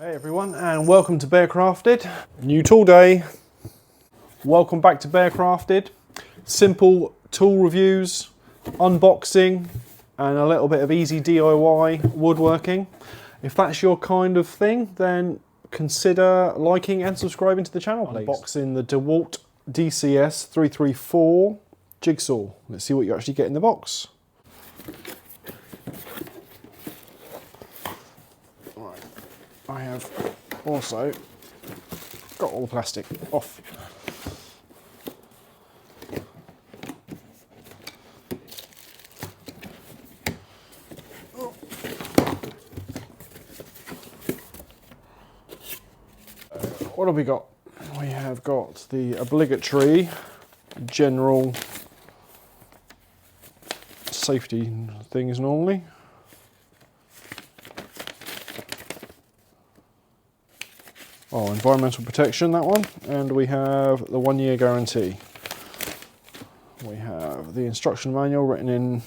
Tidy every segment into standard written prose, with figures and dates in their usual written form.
Hey everyone, and welcome to Bearcrafted. New tool day. Welcome back to Bearcrafted. Simple tool reviews, unboxing, and a little bit of easy DIY woodworking. If that's your kind of thing, then consider liking and subscribing to the channel, please. Unboxing the DEWALT DCS334 Jigsaw. Let's see what you actually get in the box. I have also got all the plastic off. What have we got? We have got the obligatory general safety things normally. Oh, environmental protection, that one. And we have the 1-year guarantee. We have the instruction manual written in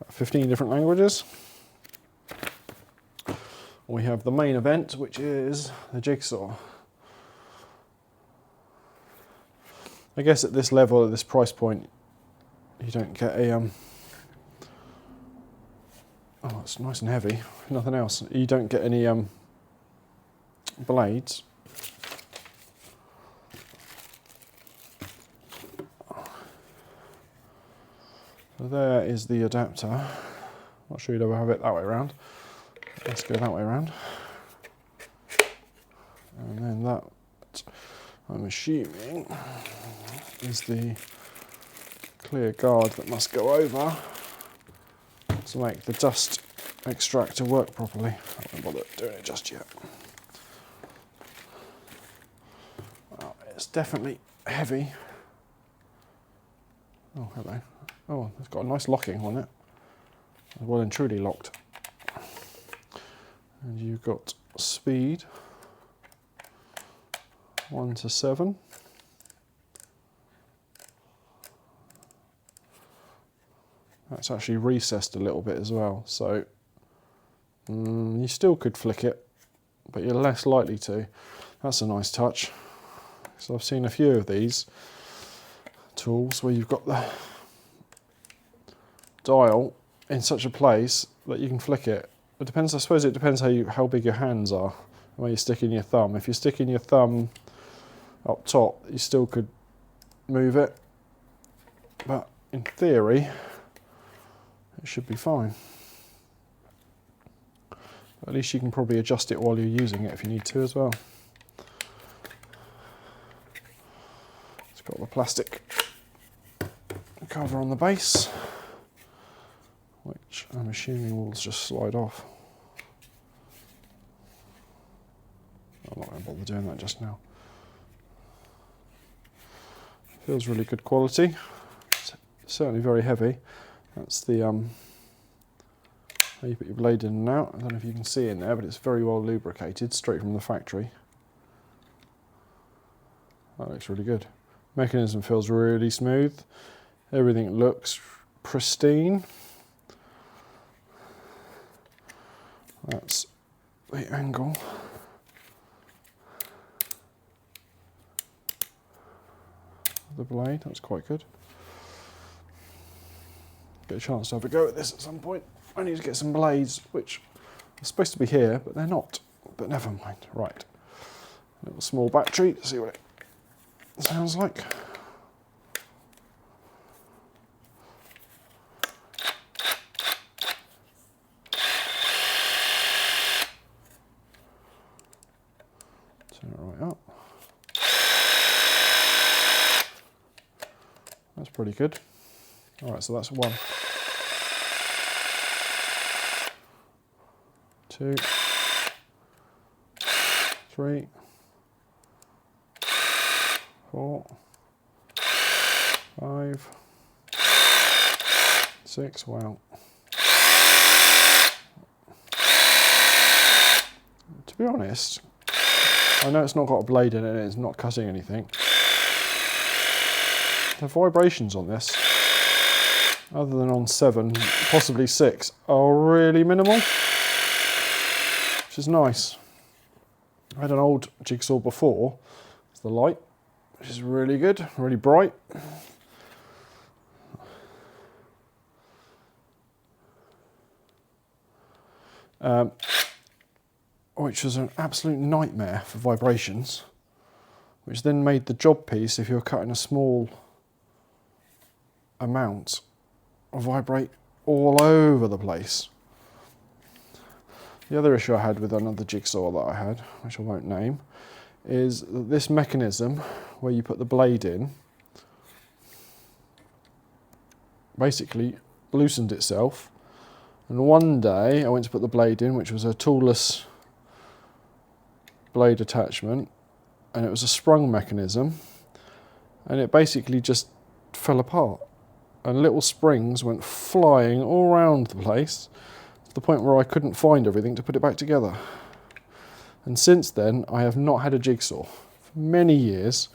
15 different languages. We have the main event, which is the jigsaw. I guess at this level, at this price point, you don't get a oh, it's nice and heavy. Nothing else. You don't get any blades. So there is the adapter. Not sure you'd ever have it that way around. Let's go that way around. And then that, I'm assuming, is the clear guard that must go over to make the dust extractor work properly. I won't bother doing it just yet. Well, it's definitely heavy. Oh, hello. Oh, it's got a nice locking on it. Well and truly locked. And you've got speed 1 to 7. That's actually recessed a little bit as well, so you still could flick it, but you're less likely to. That's a nice touch. So I've seen a few of these tools where you've got the dial in such a place that you can flick it. It depends, I suppose it depends how big your hands are, where you're sticking your thumb. If you're sticking your thumb up top, you still could move it, but in theory, it should be fine. At least you can probably adjust it while you're using it if you need to as well. It's got the plastic cover on the base, which I'm assuming will just slide off. I'm not going to bother doing that just now. Feels really good quality. It's certainly very heavy. That's the how you put your blade in and out. I don't know if you can see in there, but it's very well lubricated, straight from the factory. That looks really good. Mechanism feels really smooth. Everything looks pristine. That's the angle. The blade, that's quite good. Get a chance to have a go at this at some point. I need to get some blades, which are supposed to be here, but they're not. But never mind. Right. A little small battery to see what it sounds like. Turn it right up. That's pretty good. All right, so that's 1, 2, 3, 4, 5, 6. Wow. To be honest, I know it's not got a blade in it and it's not cutting anything. The vibrations on this, other than on 7, possibly 6, are really minimal. which is nice. I had an old jigsaw before. It's the light, which is really good, really bright. Which was an absolute nightmare for vibrations, which then made the job piece, if you were cutting a small amount, vibrate all over the place. The other issue I had with another jigsaw that I had, which I won't name, is that this mechanism where you put the blade in basically loosened itself, and one day I went to put the blade in, which was a toolless blade attachment, and it was a sprung mechanism, and it basically just fell apart, and little springs went flying all around the place to the point where I couldn't find everything to put it back together. And since then I have not had a jigsaw for many years,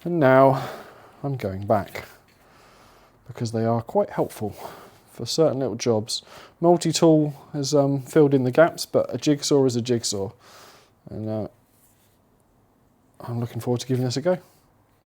and now I'm going back because they are quite helpful for certain little jobs. Multi-tool has filled in the gaps, but a jigsaw is a jigsaw. And I'm looking forward to giving this a go.